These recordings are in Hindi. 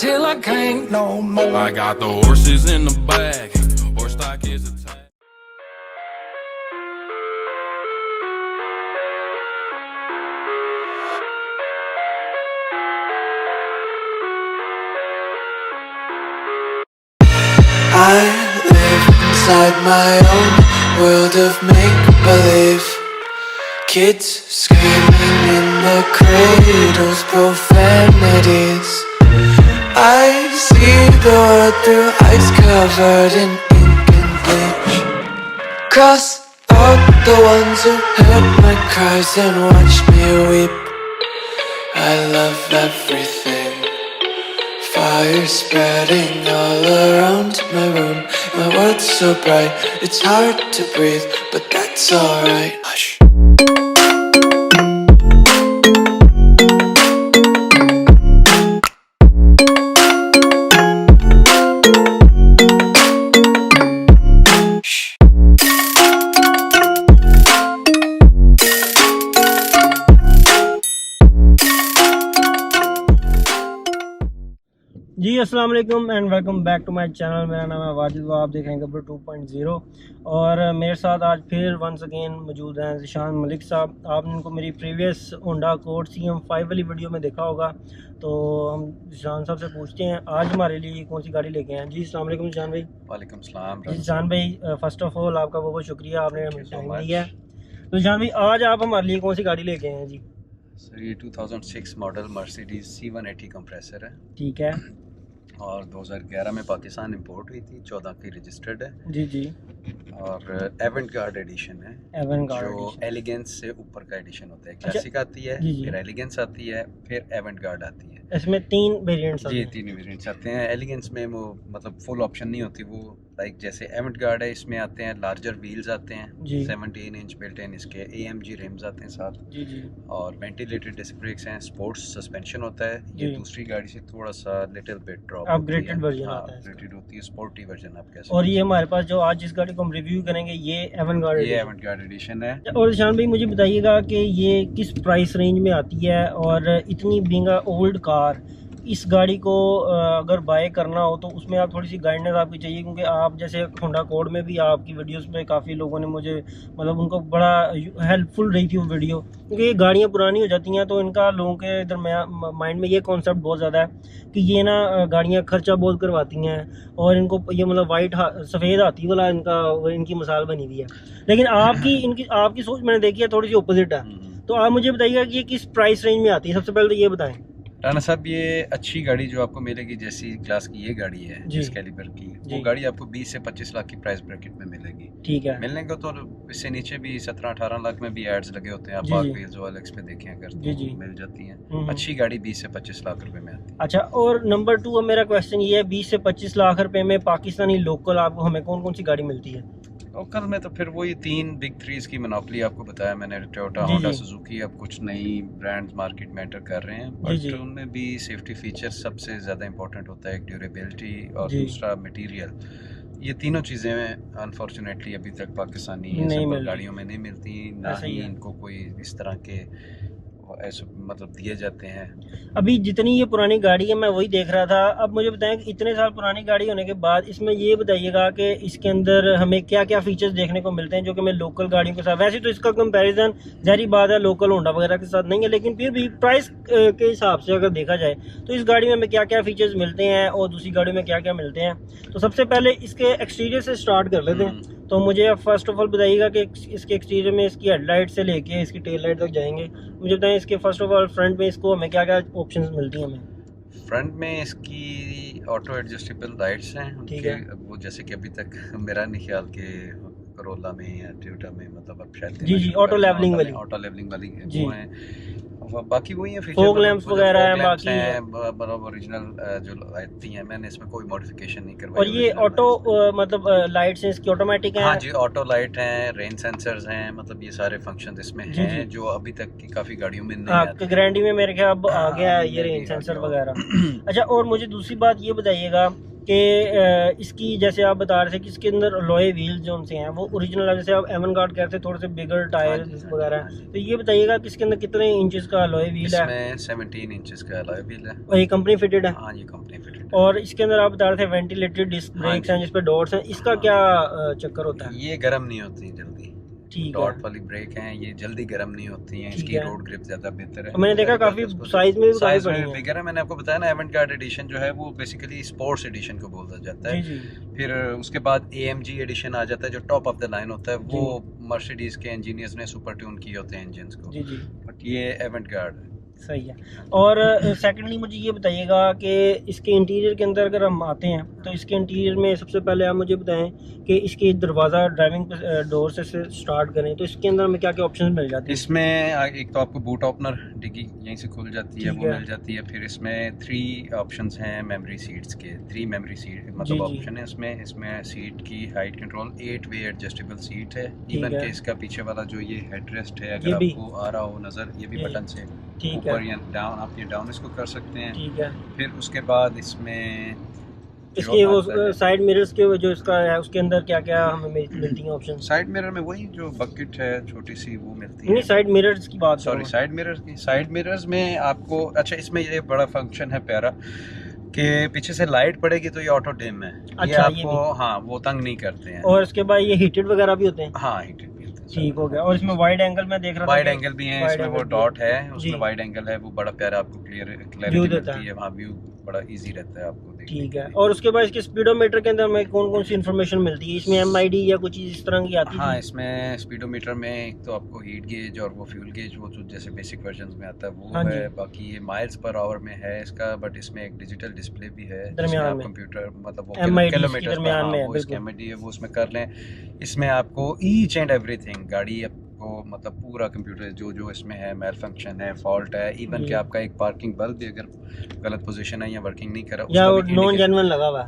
till I can't no more. I got the horses in the back, horse stock is attached. I live inside my own world of make-believe. Kids screaming in the cradles, profanities. I see the world through eyes covered in ink and bleach. Cross out the ones who heard my cries and watched me weep. I love everything. Fire spreading all around my room. My world's so bright, it's hard to breathe, but that's alright. Hush. जी अस्सलाम वालेकुम and welcome back to my channel. मेरा नाम है वाजिद व आप देख रहे हैं गब्बर 2.0 और मेरे साथ आज फिर वंस अगेन मौजूद हैं ज़ीशान मलिक साहब। आपने इनको मेरी प्रीवियस होंडा अकॉर्ड CM5 वाली वीडियो में देखा होगा, तो हम ज़ीशान साहब से पूछते हैं आज हमारे लिए कौन सी गाड़ी लेके हैं। जी अस्सलाम वालेकुम ज़ीशान भाई। वालेकुम सलाम। जी ज़ीशान भाई, फ़र्स्ट ऑफ ऑल आपका बहुत बहुत शुक्रिया, आपने हमें टाइम दिया है। तो ज़ीशान भाई आज आप हमारे लिए कौन सी गाड़ी लेके आए हैं? जी सर ये 2006 मॉडल मर्सिडीज C180 कंप्रेसर है, ठीक है, और 2011 में पाकिस्तान इंपोर्ट हुई थी, 14 की रजिस्टर्ड है जी जी, और एवेंट गार्ड एडिशन है। एवेंट गार्ड जो एडिशन। एलिगेंस से ऊपर का एडिशन होता है। क्लासिक आती है, जी, जी। फिर एलिगेंस आती है, फिर एवेंट गार्ड आती है। इसमें 3 वेरिएंट्स जी 3 वेरिएंट्स आते हैं। एलिगेंस में वो मतलब फुल ऑप्शन नहीं होती, वो लाइक जैसे एवेंट गार्ड है, इसमें आते हैं लार्जर व्हील्स आते हैं, जी। 17 इंच बिल्ट इन, इसके AMG रिम्स आते हैं साथ, जी जी और वेंटिलेटेड डिस्क ब्रेक्स हैं, स्पोर्ट्स सस्पेंशन होता है। ये जी। दूसरी गाड़ी से थोड़ा सा little bit drop upgraded version आता है इसका। अपग्रेडेड होती है, स्पोर्टी वर्जन आप कह सकते और ये हमारे पास जो आज जिस गाड़ी को हम रिव्यू करेंगे ये एवेंट गार्ड ये एवेंट गार्ड एडिशन है। और शान भाई मुझे बताइएगा कि ये किस प्राइस रेंज में आती है, और इतनी बीइंग अ ओल्ड कार इस गाड़ी को अगर बाय करना हो तो उसमें आप थोड़ी सी गाइडेंस आपकी चाहिए, क्योंकि आप जैसे होंडा कोड में भी आपकी वीडियोस में काफ़ी लोगों ने मुझे मतलब उनको बड़ा हेल्पफुल रही थी वो वीडियो, क्योंकि ये गाड़ियाँ पुरानी हो जाती हैं तो इनका लोगों के इधर माइंड में ये कॉन्सेप्ट बहुत ज़्यादा है कि ये ना गाड़ियाँ खर्चा बहुत करवाती हैं और इनको ये मतलब वाइट सफ़ेद हाथी वाला इनकी मिसाल बनी हुई है। लेकिन आपकी सोच मैंने देखी है थोड़ी सी अपोजिट है, तो आप मुझे बताइएगा कि ये किस प्राइस रेंज में आती है। सबसे पहले तो ये बताएं राना साहब, ये अच्छी गाड़ी जो आपको मिलेगी जैसी क्लास की ये गाड़ी है जी। इस कैलिबर की, जी। वो गाड़ी आपको 20 से 25 लाख की प्राइस ब्रैकेट में मिलेगी। ठीक है, मिलने को तो इससे नीचे भी 17-18 लाख में भी एड्स लगे होते हैं, आप जी, पार्क जी। व्हील्स OLX पे देखें अगर जी, तो जी। मिल जाती हैं। हम्म। अच्छी गाड़ी 20 से 25 लाख रुपए में आती है। अच्छा, और नंबर 2 अब मेरा क्वेश्चन ये है 20 से 25 लाख रुपए में पाकिस्तानी लोकल आपको हमें कौन कौन सी गाड़ी मिलती है? लोकल में तो फिर वही 3 बिग 3 की मोनोपोली आपको बताया मैंने, टोयोटा, जी, होंडा, जी। सुजुकी। अब कुछ नई ब्रांड्स मार्केट में एंटर कर रहे हैं, जी, जी। बट उनमें भी सेफ्टी फीचर्स सबसे ज़्यादा इंपॉर्टेंट होता है, एक ड्यूरेबिलिटी और जी। दूसरा मटेरियल। ये तीनों चीज़ें अनफॉर्चुनेटली अभी तक पाकिस्तानी नहीं सिंपल मिल गाड़ियों में नहीं मिलती, ना ऐसा ही ही है। इनको कोई इस तरह के ऐसे मतलब दिए जाते हैं। अभी जितनी ये पुरानी गाड़ी है मैं वही देख रहा था। अब मुझे बताएं कि इतने साल पुरानी गाड़ी होने के बाद इसमें ये बताइएगा कि इसके अंदर हमें क्या क्या फीचर्स देखने को मिलते हैं जो कि मैं लोकल गाड़ियों के साथ, वैसे तो इसका कंपैरिजन जारी बात है लोकल होंडा वगैरह के साथ नहीं है, लेकिन फिर भी प्राइस के हिसाब से अगर देखा जाए तो इस गाड़ी में हमें क्या क्या फीचर्स मिलते हैं और दूसरी गाड़ी में क्या क्या मिलते हैं। तो सबसे पहले इसके एक्सटीरियर से स्टार्ट कर लेते हैं। तो मुझे आप फर्स्ट ऑफ ऑल बताइएगा कि इसके एक्सटीरियर में इसकी हेडलाइट से लेके इसकी टेल लाइट तक जाएंगे। मुझे बताएं इसके फर्स्ट ऑफ ऑल फ्रंट में इसको हमें क्या क्या ऑप्शंस मिलती हैं हमें? फ्रंट में इसकी ऑटो एडजस्टेबल लाइट्स हैं, ठीक है। वो जैसे कि अभी तक मेरा नहीं ख्याल कि करोला में या टोयोटा में मतलब अब शायद जी, जी, ऑटो लेवलिंग वाली। ऑटो लेवलिंग वाली जी। वो हैं। और बाकी वही है फॉग लैंप्स वगैरह हैं, बाकी मतलब ओरिजिनल जो आती हैं, मैंने इसमें कोई मॉडिफिकेशन नहीं करवाई। और ये original ऑटो लाइट्स मतलब लाइट्स हैं इसकी ऑटोमेटिक हैं? हाँ जी, ऑटो लाइट हैं, रेन सेंसर्स हैं, मतलब ये सारे फंक्शंस इसमें जी, हैं जी। जो अभी तक की काफ़ी गाड़ियों में नहीं हाँ, आते। गारंटी में मेरे ख्याल अब आ गया है ये नहीं रेन आ सेंसर गया। वगैरह। अच्छा, और मुझे दूसरी बात ये बताइएगा कि इसकी जैसे आप बता रहे थे कि इसके अंदर अलॉय व्हील्स जो उनसे हैं वो ओरिजिनल है, जैसे आप एवनगार्ड कहते हैं थोड़े से बिगर टायर वगैरह, तो ये बताइएगा कि इसके अंदर कितने इंचेस का अलॉय व्हील है? इसमें 17 इंचेस का अलॉय व्हील है। और ये कंपनी फिटेड है? हाँ, ये कंपनी फिटेड है। और इसके अंदर आप बता रहे थे वेंटिलेटेड डिस्क ब्रेक्स हैं जिस पे डॉट्स हैं, इसका क्या चक्कर होता है? ये गर्म नहीं होती जल्दी, ठीक डॉट है। वाली ब्रेक हैं, ये जल्दी गर्म नहीं होती हैं, ठीक इसकी है। रोड ग्रिप ज्यादा बेहतर है। मैंने देखा काफी साइज में भी काफी साइज बड़ी में है। बिगर है। मैंने आपको बताया ना, एवेंटगार्ड एडिशन जो है वो बेसिकली स्पोर्ट्स एडिशन को बोला जाता है। जी जी फिर उसके बाद AMG एडिशन आ जाता है जो टॉप ऑफ द लाइन होता है, वो मर्सिडीज के इंजीनियर्स ने सुपर ट्यून किए होते हैं इंजन्स को। जी जी, बट ये एवेंटगार्ड है। सही है। और सेकंडली मुझे ये बताइएगा कि इसके इंटीरियर के अंदर अगर हम आते हैं तो इसके इंटीरियर में सबसे पहले आप मुझे बताएं कि इसके दरवाज़ा ड्राइविंग डोर से स्टार्ट करें तो इसके अंदर हमें क्या क्या ऑप्शन मिल जाते हैं? इसमें एक तो आपको बूट ओपनर डिग्गी यहीं से खुल जाती है, ठीक वो है। मिल जाती है। फिर इसमें 3 ऑप्शंस हैं मेमोरी सीट्स के, 3 मेमोरी सीट जी, मतलब जी। ऑप्शन है इसमें सीट की हाइट कंट्रोल, 8 वे एडजस्टेबल सीट है। ठीक इवन है। के इसका पीछे वाला जो ये हेडरेस्ट है, ये अगर भी? आपको आ रहा हो नज़र, ये भी ये- बटन से ठीक ऊपर है, या डाउन, आप ये डाउन इसको कर सकते हैं। ठीक है। फिर उसके बाद इसमें इसके वो साइड मिरर्स के जो इसका है उसके अंदर क्या क्या हमें मिलती हैं ऑप्शन? साइड मिरर में वही जो बकेट है छोटी सी वो मिलती नहीं, है। साइड मिरर्स की बात सॉरी, साइड मिरर्स में आपको, अच्छा इसमें ये बड़ा फंक्शन है प्यारा कि पीछे से लाइट पड़ेगी तो ये ऑटो डिम है। ये अच्छा, ये आपको हाँ वो तंग नहीं करते हैं। और इसके बाद ये हीटेड वगैरह भी होते हैं? हाँ, हीटेड भी होते हैं। ठीक हो गया। और इसमें वाइड एंगल में देख रहा था वाइड कि- एंगल भी है, वाइड इसमें वो एंगल भी डॉट है, जी। उसमें वाइड एंगल है, वो बड़ा प्यारा आपको व्यू क्लियरिटी देता मिलती है। हाँ, व्यू बड़ा इजी रहता है आपको देखने ठीक के है। लिए। और उसके बाद इसके स्पीडोमीटर के अंदर हमें कौन कौन सी इन्फॉर्मेशन मिलती है? इसमें MID या कुछ चीज़ इस तरह की आती हाँ, है? इसमें स्पीडोमीटर में एक तो आपको हीट गेज और वो फ्यूल गेज, वो जो जैसे बेसिक वर्जन में आता है वो हाँ है। जी। बाकी ये माइल्स पर आवर में है इसका, बट इसमें एक डिजिटल डिस्प्ले भी है जिसमें दरमियान आप में। कंप्यूटर मतलब वो MID इसके किलोमीटर दरमियान में है, वो इसके बिल्कुल। MID है, वो उसमें कर लें। इसमें आपको ईच एंड एवरीथिंग गाड़ी आपको मतलब पूरा कंप्यूटर जो जो इसमें है, मेल फंक्शन है, फॉल्ट है, इवन जी। कि आपका एक पार्किंग बल्ब भी अगर गलत पोजीशन है या वर्किंग नहीं कर रहा या उसका वो भी नॉन indication- जेन्युइन लगा हुआ है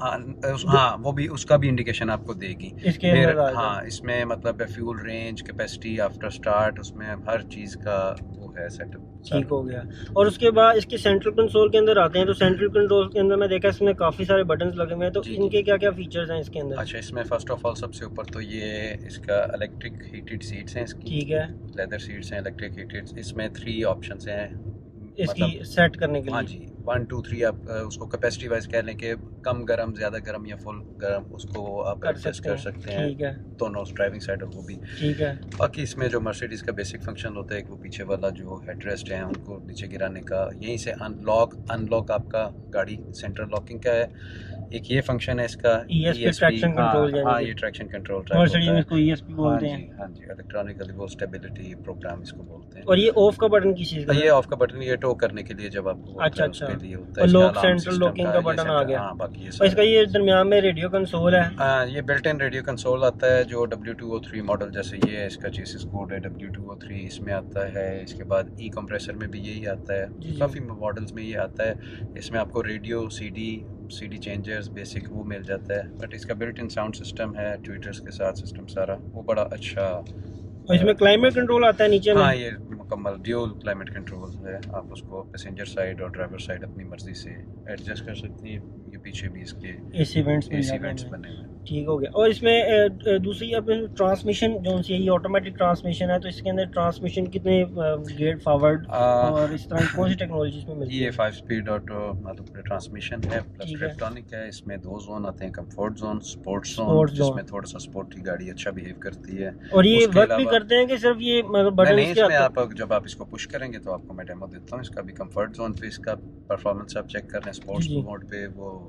हाँ, वो भी उसका भी इंडिकेशन आपको देगी। इसके फिर अंदर आएगा। हाँ, इसमें मतलब fuel range, capacity, after start, उसमें हर चीज़ का वो है सेटअप। ठीक हो गया। और उसके बाद इसके सेंट्रल कंसोल के अंदर आते हैं तो सेंट्रल कंसोल के अंदर मैं देखा इसमें काफ़ी सारे बटन्स लगे हुए हैं, तो जी, इनके क्या क्या फीचर्स हैं इसके अंदर? अच्छा, इसमें फर्स्ट ऑफ ऑल सबसे ऊपर तो ये इसका इलेक्ट्रिक हीटेड सीट्स हैं इसकी, ठीक है। लेदर सीट्स हैं इलेक्ट्रिक हीटेड। इसमें 3 ऑप्शंस हैं इसकी सेट करने के हाँ लिए? जी, 1 2 3 आप उसको कैपेसिटी वाइज कह लें कि कम गर्म, ज़्यादा गर्म या फुल गर्म, उसको आप एडजस्ट कर सकते हैं। ठीक है, दोनों ड्राइविंग साइड और वो भी। ठीक है। बाकी इसमें जो मर्सिडीज़ का बेसिक फंक्शन होता है, एक वो पीछे वाला जो हेडरेस्ट है उनको नीचे गिराने का, यहीं से अनलॉक आपका गाड़ी सेंटर लॉकिंग का है। एक ये फंक्शन है इसका ESP ट्रैक्शन कंट्रोल हाँ, ये ट्रैक्शन कंट्रोल मर्सिडीज में इसको ESP बोलते हैं। हाँ जी, इलेक्ट्रॉनिकली वो स्टेबिलिटी प्रोग्राम इसको बोलते हैं। और ये ऑफ का बटन किस चीज़ का? ये ऑफ का बटन, ये टो करने के लिए जब आपको अच्छा, उसके अच्छा। लिए होता और है। लॉक इसका alarm सेंट्रल system लॉकिंग का ये बटन आ सेंटर- गया। हाँ, बाकी ये और इसका सारा- ये दरमियान में रेडियो कंसोल है। हाँ, ये बिल्ट इन रेडियो कंसोल आता है जो W203 मॉडल, जैसे ये है इसका चेसिस कोड है W203, इसमें आता है। इसके बाद ई कंप्रेसर में भी यही आता है, जी, जी। काफ़ी मॉडल्स में ये आता है। इसमें आपको रेडियो, CD चेंजर्स बेसिक वो मिल जाता है, बट इसका बिल्ट इन साउंड सिस्टम है ट्विटर्स के साथ सिस्टम सारा, वो बड़ा अच्छा। और इसमें क्लाइमेट कंट्रोल आता है नीचे में? हाँ, ये मुकम्मल ड्यूल क्लाइमेट कंट्रोल है, आप उसको पैसेंजर साइड और ड्राइवर साइड अपनी मर्जी से एडजस्ट कर सकते हैं। ये पीछे भी इसके AC वेंट्स AC वेंट्स बने हुए हैं। ठीक हो गया। और इसमें दूसरी अपनी ट्रांसमिशन जो सी ये ऑटोमेटिक ट्रांसमिशन है, तो इसके अंदर ट्रांसमिशन कितने गेट फॉरवर्ड और इस तरह की कौन सी टेक्नोलॉजी इसमें मिलती ये है? 5 स्पीड ऑटो मतलब ट्रांसमिशन है, प्लस ठीक है। ट्रिप्टॉनिक है। इसमें 2 जोन आते हैं, comfort zone, sports zone, Sports zone। जिसमें थोड़ा सा स्पोर्टी गाड़ी अच्छा बिहेव करती है। और ये उसके वर्क भी अलावा- करते हैं कि सिर्फ ये मतलब नहीं, बटन नहीं, इसके इसमें आते हैं? आप जब आप इसको पुश करेंगे तो आपको मैं डेमो देता हूँ इसका भी। कंफर्ट जोन पे इसका परफॉर्मेंस आप चेक कर रहे हैं, स्पोर्ट्स जी, जी। मोड पे वो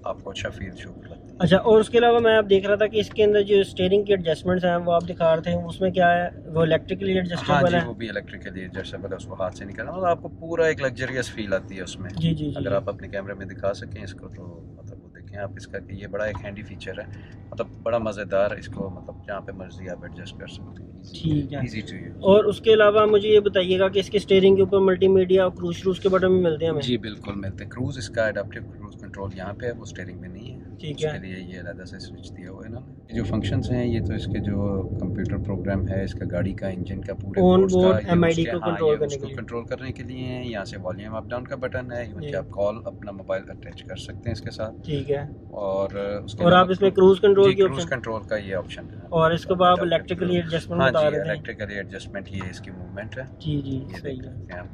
आपको अच्छा फील शो करती है। अच्छा, और उसके अलावा मैं आप देख रहा था कि इसके अंदर जो स्टीयरिंग की एडजस्टमेंट्स हैं वो आप दिखा रहे थे, उसमें क्या है, वो इलेक्ट्रिकली हाँ एडजस्टेबल जी, है? वो भी इलेक्ट्रिकली एडजस्टेबल है, उसको हाथ से निकालना, मतलब आपको पूरा एक लग्जरियस फील आती है उसमें। जी जी जी। अगर आप अपने कैमरे में दिखा सकें इसको तो मतलब वो देखें आप इसका कि ये बड़ा एक हैंडी फीचर है, मतलब बड़ा मज़ेदार, इसको मतलब जहाँ पे मर्जी आप एडजस्ट कर सकते हैं। ठीक है। Easy to use. और उसके अलावा मुझे ये बताइएगा कि इसके स्टीयरिंग के ऊपर मल्टीमीडिया और क्रूज शूज के बटन भी मिलते हैं हमें? जी बिल्कुल मिलते हैं। क्रूज, इसका एडाप्टिव क्रूज कंट्रोल यहाँ पे है, वो स्टीयरिंग में नहीं है। ठीक उसके है। लिए ये अलग से स्विच दिया हुआ है ना। ये जो फंक्शंस हैं ये तो इसके जो कंप्यूटर प्रोग्राम है इसका गाड़ी का, इंजन का, पूरे On boards board का, ये MID उसके- को हाँ, control ये करने उसको के लिए। कंट्रोल करने के लिए है। यहाँ से वॉल्यूम अप डाउन का बटन है, इवन जी। कि आप कॉल अपना मोबाइल अटैच कर सकते हैं इसके साथ। ठीक है। है। और उसके और आप इसमें क्रूज कंट्रोल की क्रूज ऑप्शन, कंट्रोल का ये ऑप्शन है। और इसके बाद आप इलेक्ट्रिकली एडजस्टमेंट हाँ बता जी, रहे थे। इलेक्ट्रिकली एडजस्टमेंट ये इसकी मूवमेंट है। जी जी ये सही देख है, सकते हैं आप,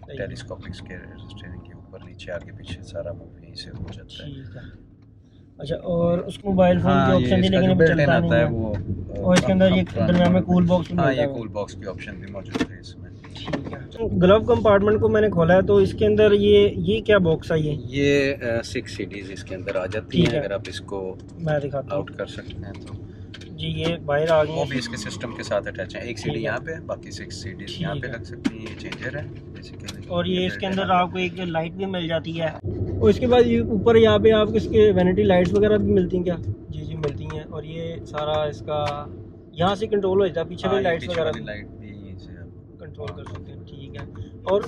सही है। टेलीस्कोपिक स्टीयरिंग के ऊपर नीचे आगे पीछे सारा मूव यहीं से हो जाता है। ठीक है। अच्छा, और उसको मोबाइल फोन हाँ, की ये ऑप्शन थी इसका लेकिन जो अभी बिल्ट इन चलता आता नहीं है है। वो और इसके अंदर ये दरमियान में कूल बॉक्स भी हाँ, मिलता ये है। कूल बॉक्स की ऑप्शन भी मौजूद है इसमें। ठीक है। ग्लव कंपार्टमेंट को मैंने खोला है तो इसके अंदर ये क्या बॉक्स है ये 6 सीडीज इसके अंदर आ जाती ठीक हैं। है। अगर आप इसको मैं दिखाता हूँ आउट कर सकते हैं तो जी, ये बाहर आ गई वो है। भी इसके सिस्टम के साथ अटैच है। एक ठीक सीडी है। यहाँ पे, बाकी 6 सीडीज ठीक यहाँ पे है। लग सकती हैं। ये चेंजर है बेसिकली। और ये इसके अंदर आपको एक लाइट भी मिल जाती है। और इसके बाद ये ऊपर यहाँ पे आपको इसके वैनिटी लाइट्स वगैरह भी मिलती हैं क्या? जी जी मिलती हैं। और ये सारा इसका यहाँ से कंट्रोल हो जाता है, पीछे वाली लाइट्स वगैरह भी लाइट भी यहीं से आप कंट्रोल कर सकते हैं। ठीक है। और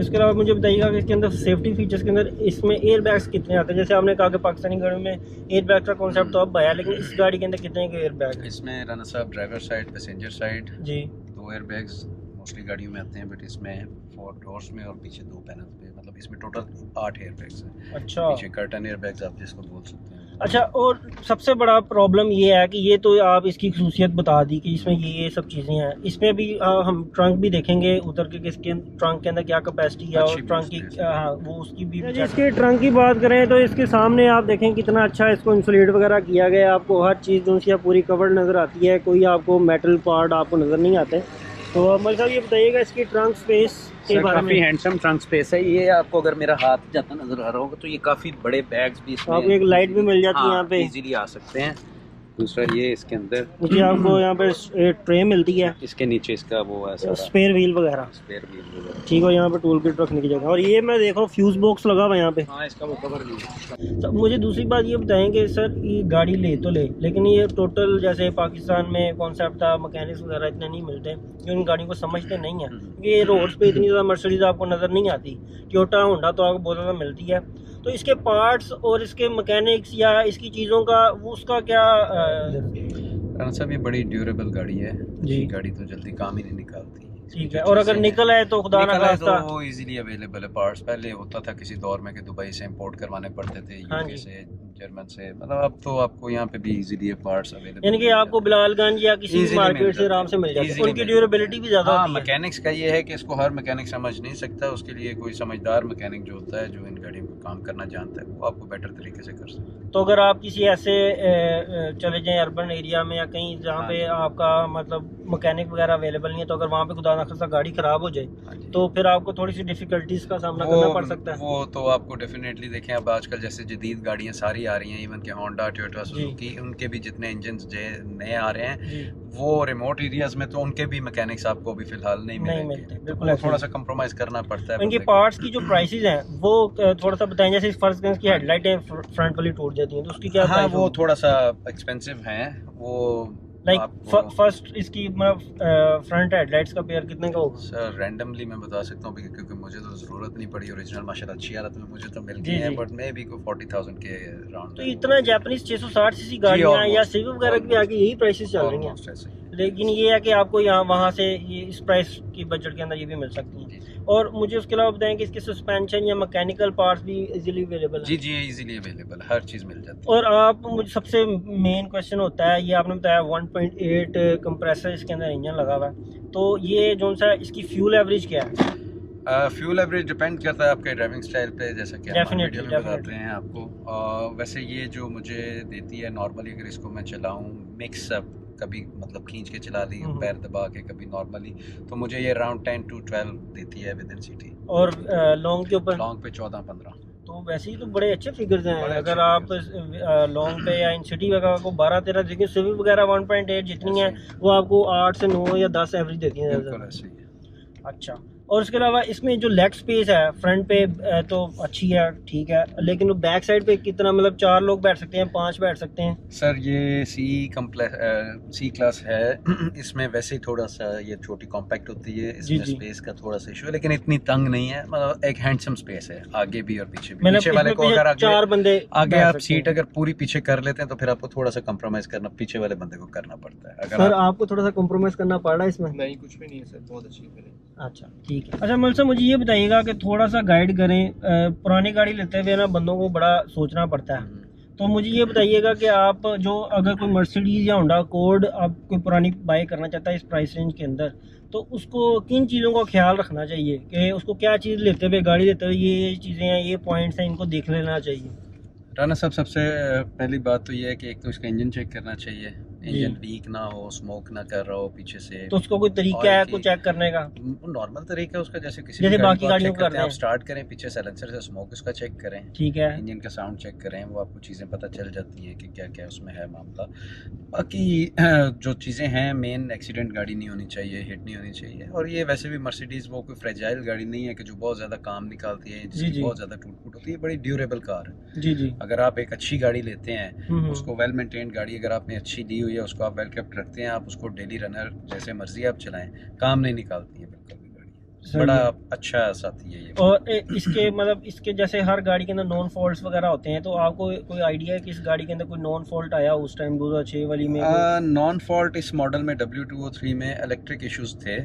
इसके अलावा मुझे बताइएगा कि इसके अंदर सेफ्टी फीचर्स के अंदर इसमें एयर बैग्स कितने आते हैं? जैसे आपने कहा कि पाकिस्तानी गाड़ियों में एयर बैग का कॉन्सेप्ट तो अब आया, लेकिन इस गाड़ी के अंदर कितने के एयर बैग हैं? इसमें राना साहब ड्राइवर साइड, पैसेंजर साइड जी 2 एयर बैग्स मोस्टली गाड़ियों में आते हैं, बट इसमें 4 डोर्स में और पीछे 2 पैनल्स पे, मतलब इसमें टोटल 8 एयर बैग्स हैं। अच्छा पीछे कर्टन एयर बैग्स आप जिसको बोल सकते हैं। अच्छा। और सबसे बड़ा प्रॉब्लम ये है कि ये तो आप इसकी खसूसियत बता दी कि इसमें ये सब चीज़ें हैं। इसमें भी हम ट्रंक भी देखेंगे उधर के किसके ट्रंक के अंदर क्या कैपेसिटी है और अच्छी ट्रंक की boost है। हाँ वो उसकी भी। इसके ट्रंक की बात करें तो इसके सामने आप देखें कितना अच्छा इसको इंसुलेट वगैरह किया गया है। आपको हर चीज़ जो सी पूरी कवर्ड नज़र आती है, कोई आपको मेटल पार्ट आपको नज़र नहीं आते। तो मलिक साहब ये बताइएगा इसकी ट्रंक स्पेस के बारे में। काफी हैंडसम ट्रंक स्पेस है ये। आपको अगर मेरा हाथ जाता नजर आ रहा होगा तो ये काफी बड़े बैग्स भी इसमें, आपको एक लाइट भी मिल जाती है यहाँ पे। इजीली आ सकते हैं। दूसरा ये इसके अंदर नीचे आपको यहाँ पे ट्रे मिलती है, इसके नीचे इसका वो है सारा स्पेयर व्हील वगैरह। स्पेयर व्हील वगैरह। ठीक है, यहाँ पे टूल किट रखने की जगह। और ये मैं देख रहा हूँ फ्यूज बॉक्स लगा हुआ है यहाँ पे। हाँ, इसका वो कवर नहीं है। तो मुझे दूसरी बात ये बताएं कि सर ये गाड़ी ले तो ले, लेकिन ये टोटल जैसे पाकिस्तान में कॉन्सेप्ट था मैकेनिक्स वगैरह इतने नहीं मिलते, जो इन गाड़ियों को समझते नहीं है, क्योंकि ये रोड्स पे इतनी ज़्यादा मर्सिडीज आपको नज़र नहीं आती। टोयोटा होंडा तो आपको बहुत ज़्यादा मिलती है। तो इसके पार्ट्स और इसके मैकेनिक्स या इसकी चीज़ों का वो उसका क्या राना साहब ये बड़ी ड्यूरेबल गाड़ी है जी। गाड़ी तो जल्दी काम ही नहीं निकालती। ठीक है। और अगर निकल आए तो खुदा ना निकल आए खास्ता। तो वो इजीली अवेलेबल है पार्ट्स। पहले होता था किसी दौर में कि दुबई से इंपोर्ट करवाने पड़ते थे, हाँ यूके जी। से, जर्मन से, मतलब अब तो आपको यहाँ पे भी इजीली पार्ट्स अवेलेबल। यानी कि आपको बिलालगंज या किसी Easily मार्केट मिल से जाते आराम से मिल हैं, जाती है। easily उनकी मिल ड्यूरेबिलिटी भी ज़्यादा हाँ, होती है। मैकेनिक्स का ये है कि इसको हर मैकेनिक समझ नहीं सकता। उसके लिए कोई समझदार मैकेनिक जो होता है, जो इन गाड़ियों को काम करना जानता है, वो आपको बेटर तरीके से कर सकता है। तो अगर आप किसी ऐसे चले जाएं अर्बन एरिया में या कहीं जहाँ हाँ पे जी। आपका मतलब मैकेनिक वगैरह अवेलेबल नहीं है, तो अगर वहाँ पे खुदा ना खास्ता गाड़ी ख़राब हो जाए हाँ जी। तो फिर आपको थोड़ी सी डिफ़िकल्टीज़ का सामना करना पड़ सकता है। वो तो आपको डेफिनेटली देखें। अब आजकल जैसे जदीद गाड़ियाँ सारी आ रही हैं, इवन के होंडा, टोयोटा, सुजुकी, उनके भी जितने इंजन नए आ रहे हैं, जी वो रिमोट एरियाज में तो उनके भी मैकेनिक्स आपको अभी फिलहाल नहीं नहीं मिलेंगे। मिलते, तो बिल्कुल वो ऐसे थोड़ा ही। सा कंप्रोमाइज करना पड़ता है इनके बंदे को। पार्ट्स की जो प्राइसेस हैं वो थोड़ा सा बताएं। जैसे फर्स्ट करें इसकी हेडलाइटें फ्रंट वाली टूट जाती हैं तो उसकी क्या हाँ, प्राइस वो थोड़ा सा एक्सपेंसिव हैं वो। लाइक आपको- फर्स्ट इसकी मतलब फ्रंट हेडलाइट्स का पेयर कितने का होगा? सर रैंडमली मैं बता सकता हूँ क्योंकि मुझे तो ज़रूरत नहीं पड़ी। ओरिजिनल माशाल्लाह अच्छी हालत में मुझे तो मिल जी, गई है, जी। बट मैं भी को 40,000 के राउंड। तो इतना जापानीज 660 सीसी गाड़ियाँ या almost, सिविक वगैरह की भी आगे यही प्राइसेस चल रही हैं। Almost ऐसे ही। लेकिन ये है कि आपको यहाँ वहाँ से ये इस प्राइस की बजट के अंदर ये भी मिल सकती हैं। जी। और मुझे उसके अलावा बताएं कि इसके सस्पेंशन या मैकेनिकल पार्ट्स भी इजीली अवेलेबल जी हैं। जी, इजीली अवेलेबल, हर चीज़ मिल जाती है। और आप मुझे सबसे मेन क्वेश्चन होता है, ये आपने बताया 1.8 कंप्रेसर इसके अंदर इंजन लगा हुआ है, तो ये जो सा इसकी फ्यूल एवरेज क्या है? फ्यूल एवरेज डिपेंड करता है आपके ड्राइविंग स्टाइल पे, जैसा कि हम Definitely, वीडियो में definitely. बताते हैं आपको। वैसे ये जो मुझे देती है नॉर्मली, अगर इसको मैं चलाऊं मिक्स अप, कभी मतलब खींच के चला ली, हम्म। पैर दबा के, कभी नॉर्मली, तो मुझे ये अराउंड 10 to 12 देती है विद इन सिटी। और लॉन्ग के ऊपर लॉन्ग पे 14-15। तो वैसे ही तो बड़े अच्छे फिगर्स हैं। बड़े अच्छे अगर आप लॉन्ग पे या इन सिटी वगैरह को 12-13 देखिए, सिविक वगैरह 1.8 जितनी है वो आपको 8 से 9 या 10 एवरेज देती हैं। बिल्कुल ऐसे ही है। अच्छा। और उसके अलावा इसमें जो लेग स्पेस है फ्रंट पे तो अच्छी है, ठीक है, लेकिन बैक साइड पे कितना, मतलब 4 लोग बैठ सकते हैं, 5 बैठ सकते हैं? सर ये सी क्लास है। इसमें वैसे ही थोड़ा सा ये छोटी कॉम्पैक्ट होती है, इसमें जी। स्पेस का थोड़ा सा इशू है, लेकिन इतनी तंग नहीं है। मतलब एक हैंडसम स्पेस है आगे भी और पीछे भी। मतलब पीछे वाले को अगर आगे 4 बंदे आगे बैठ आप सकते सीट हैं। अगर पूरी पीछे कर लेते हैं तो फिर आपको थोड़ा सा कंप्रोमाइज करना पीछे वाले बंदे को करना पड़ता है। अगर सर आप आपको थोड़ा सा कॉम्प्रोमाइज करना पड़ रहा है इसमें? नहीं, कुछ भी नहीं है सर, बहुत अच्छी है। अच्छा ठीक ठीक है। अच्छा मल साहब मुझे ये बताइएगा कि थोड़ा सा गाइड करें, पुरानी गाड़ी लेते हुए ना बंदों को बड़ा सोचना पड़ता है, तो मुझे ये बताइएगा कि आप जो अगर कोई मर्सिडीज या होंडा अकॉर्ड आप कोई पुरानी बाय करना चाहता है इस प्राइस रेंज के अंदर, तो उसको किन चीज़ों का ख्याल रखना चाहिए कि उसको क्या चीज़ लेते हुए गाड़ी लेते हुए ये चीज़ें हैं, ये पॉइंट्स हैं, इनको देख लेना चाहिए? राना साहब, सबसे पहली बात तो ये है कि एक तो इसका इंजन चेक करना चाहिए, जी। इंजन लीक ना हो, स्मोक ना कर रहा हो पीछे से। तो उसको कोई तरीका ऑयल है की कुछ चेक करने का? नॉर्मल तरीका है उसका, जैसे किसी जैसे भी गाड़ी बाकी को आप गाड़ियों चेक को करते करते हैं, आप हैं। स्टार्ट करें, पीछे साइलेंसर से स्मोक उसका चेक करें, ठीक है। इंजन का साउंड चेक करें, वो आपको चीज़ें पता चल जाती हैं कि क्या क्या उसमें है मामला। बाकी जो चीज़ें हैं मेन, एक्सीडेंट गाड़ी नहीं होनी चाहिए, हिट नहीं होनी चाहिए, और ये वैसे भी मर्सिडीज़ वो कोई फ्रेजाइल गाड़ी नहीं है कि जो बहुत ज़्यादा काम निकालती है, जी, जिसकी जी। बहुत ज़्यादा टूट फूट होती है, बड़ी ड्यूरेबल कार है। जी जी। अगर आप एक अच्छी गाड़ी लेते हैं, उसको वेल मेंटेन्ड गाड़ी अगर आपने अच्छी ली हुई है, उसको आप वेल केप्ट रखते हैं, आप उसको डेली रनर जैसे मर्जी आप चलाएं, काम नहीं निकालती है बिल्कुल भी गाड़ी। सही बड़ा है। अच्छा साथी है ये। और इसके मतलब इसके जैसे हर गाड़ी के अंदर नॉन फॉल्ट्स वगैरह होते हैं, तो आपको कोई आइडिया है कि इस गाड़ी के अंदर कोई नॉन फॉल्ट आया उस टाइम 2006 वाली में कोई? नॉन फॉल्ट इस मॉडल में W203 में इलेक्ट्रिक इश्यूज थे।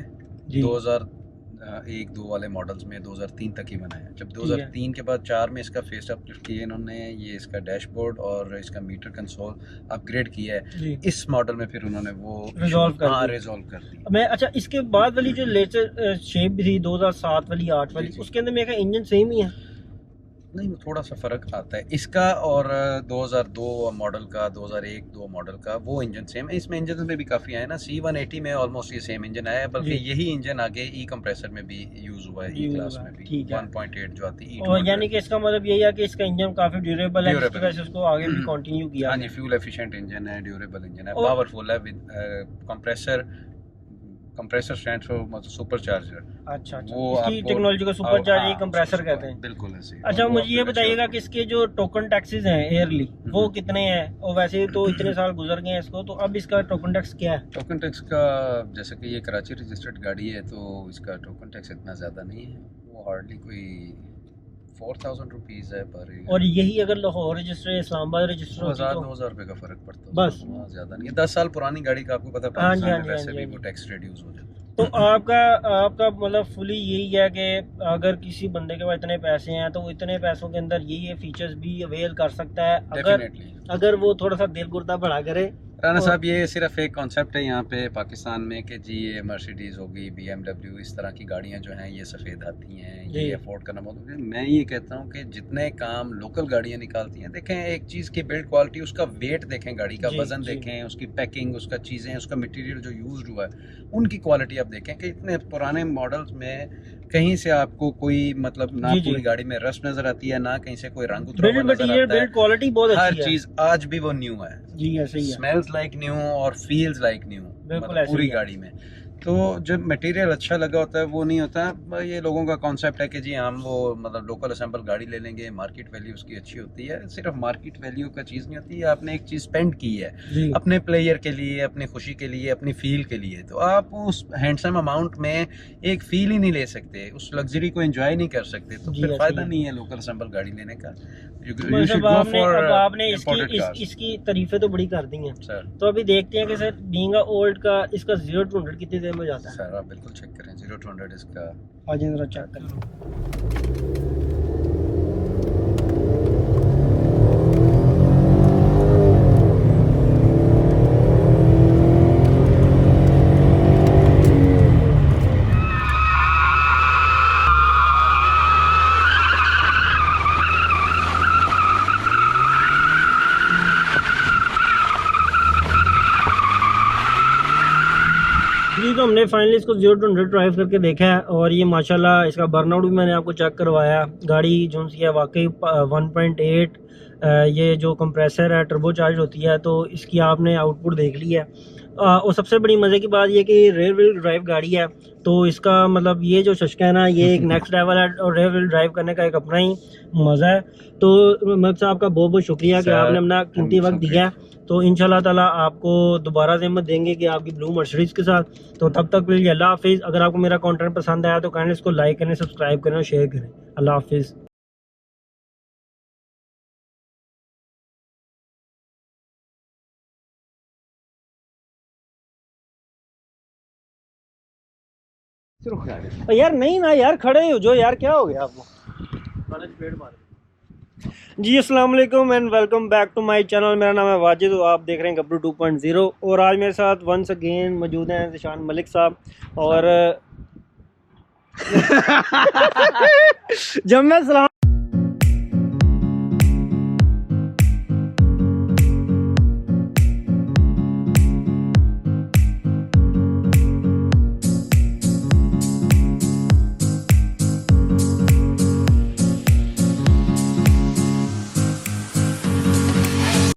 जी। 2001-2 वाले मॉडल्स में 2003 तक ही बनाया। जब ठीक है। 2003 के बाद 4 में इसका फेस अप किया इन्होंने, ये इसका डैशबोर्ड और इसका मीटर कंसोल अपग्रेड किया है। जी। इस मॉडल में फिर उन्होंने वो Resolve कर दी। रिजॉल्व कर दी। मैं अच्छा इसके बाद वाली जो लेटेस्ट शेप भी थी 2007 वाली 8 वाली, जी, जी। उसके अंदर मेरा इंजन सेम ही है? नहीं, वो थोड़ा सा फ़र्क आता है इसका और 2002 मॉडल का, 2001-2 मॉडल का, वो इंजन सेम है। इसमें इंजन में भी काफ़ी आए ना, C180 में ऑलमोस्ट ये सेम इंजन आया है, बल्कि जी। यही इंजन आगे ई कंप्रेसर में भी यूज़ हुआ है, ई यूज़ क्लास हुआ में है, भी। ठीक है। 1.8 जो आती है, और यानी कि इसका मतलब यही है कि इसका इंजन काफ़ी ड्यूरेबल है, जिसकी ड्यूरेबल वजह से उसको आगे भी कंटिन्यू किया हाँ गया जी, है। फ्यूल एफिशिएंट इंजन है, ड्यूरेबल इंजन है, और पावरफुल है विद कंप्रेसर स्टैंड्स फॉर मतलब सुपर चार्जर। अच्छा अच्छा, वो इसकी आपको टेक्नोलॉजी को सुपर चार्जर कंप्रेसर उसको कहते हैं। बिल्कुल ऐसे। अच्छा और वो मुझे ये आपको बताइएगा नेचुरल कि इसके जो टोकन टैक्सेस हैं ईयरली वो कितने हैं, और वैसे तो इतने साल गुजर गए हैं इसको, तो अब इसका टोकन टैक्स क्या है? टोकन टैक्स का, जैसे कि ये कराची रजिस्टर्ड गाड़ी है तो इसका टोकन टैक्स इतना ज़्यादा नहीं है, वो हार्डली कोई 4000 रुपीज़ है पर ईयर। और यही अगर लाहौर रजिस्टर इस्लामाबाद रजिस्टर होती 1000-2000 रुपये का फ़र्क पड़ता है बस? उसमें, ज़्यादा नहीं है। 10 साल पुरानी गाड़ी का आपको पता है हाँ जी, पाकिस्तान हाँ में जी, हाँ वैसे जी, भी हाँ वो जी। टैक्स रिड्यूस हो जाता है। तो आपका आपका मतलब फुली यही है कि अगर किसी बंदे के पास इतने पैसे हैं तो वो इतने पैसों के अंदर ये फीचर्स भी अवेल कर सकता है, अगर डेफिनेटली अगर वो थोड़ा सा दिल गुर्दा बढ़ा करे। राना और साहब, ये सिर्फ एक कॉन्सेप्ट है यहाँ पे पाकिस्तान में कि जी ये मर्सिडीज़ होगी, BMW, इस तरह की गाड़ियाँ जो हैं ये सफ़ेद आती हैं, जी। ये अफोर्ड करना बहुत मुश्किल है। मैं ये कहता हूँ कि जितने काम लोकल गाड़ियाँ निकालती हैं, देखें एक चीज़ की बिल्ड क्वालिटी, उसका वेट देखें, गाड़ी का जी, वज़न जी। देखें, उसकी पैकिंग, उसका चीज़ें, उसका मटेरियल जो यूज़ हुआ है, उनकी क्वालिटी आप देखें कि इतने पुराने मॉडल्स में कहीं से आपको कोई मतलब ना जी, जी। पूरी गाड़ी में रस्ट नज़र आती है, ना कहीं से कोई रंग उतरा हुआ बिल्ड नज़र मटीरियल आता है। बिल्ड क्वालिटी बहुत हर अच्छी है। चीज़ आज भी वो न्यू है, जी ऐसे ही है, स्मेल्स लाइक न्यू और फील्स लाइक न्यू, बिल्कुल मतलब ऐसे पूरी ही है। गाड़ी में। तो जब मटेरियल अच्छा लगा होता है वो नहीं होता। ये लोगों का कॉन्सेप्ट है कि जी हम वो मतलब लोकल असेंबल गाड़ी ले लेंगे, मार्केट वैल्यू उसकी अच्छी होती है। सिर्फ मार्केट वैल्यू का चीज़ नहीं होती है, आपने एक चीज़ स्पेंड की है जी अपने प्लेयर के लिए, अपनी खुशी के लिए, अपनी फील के लिए, तो आप उस हैंडसम अमाउंट में एक फील ही नहीं ले सकते, उस लग्जरी को एंजॉय नहीं कर सकते, तो जी फिर ऐसे फ़ायदा ही है। नहीं है लोकल असेंबल गाड़ी लेने का। You मतलब should go आपने for अब आपने imported cars. इसकी तारीफें तो बड़ी कर दी हैं, सर तो अभी देखते हैं कि सर बीइंग ओल्ड का इसका 0 to 100 कितनी देर में जाता है? सर आप बिल्कुल चेक करें, 0 to 100 इसका। आज जरा चेक कर लो। जी तो हमने फाइनली इसको 0 to 100 ड्राइव करके देखा है, और ये माशाल्लाह इसका बर्नआउट भी मैंने आपको चेक करवाया। गाड़ी जो सी है वाकई 1.8 ये जो कंप्रेसर है टर्बो चार्ज होती है, तो इसकी आपने आउटपुट देख ली है। और सबसे बड़ी मज़े की बात ये कि रेयर व्हील ड्राइव गाड़ी है, तो इसका मतलब ये जो शशका है ना, ये एक नेक्स्ट लेवल है, और रेयर व्हील ड्राइव करने का एक अपना ही मज़ा है। तो मलिक साहब का बहुत बहुत शुक्रिया कि सर, आपने अपना कीमती हम वक्त दिया है। तो इंशाल्लाह ताला आपको दोबारा ज़हमत देंगे कि आपकी ब्लू मर्सिडीज़ के साथ। तो तब तक के लिए अल्लाह हाफिज़। अगर आपको मेरा कंटेंट पसंद आया तो काइंडली इसको लाइक करें, सब्सक्राइब करें और शेयर करें। अल्लाह हाफिज़। चलो खड़ा है। यार नहीं ना यार, खड़े हो जो यार, क्या हो गया आपको? जी अस्सलाम वालेकुम and welcome back to my channel. मेरा नाम है वाजिद और आप देख रहे हैं गब्रू 2.0। और आज मेरे साथ वंस अगेन मौजूद हैं ज़िशान मलिक साहब। और जब मैं सलाम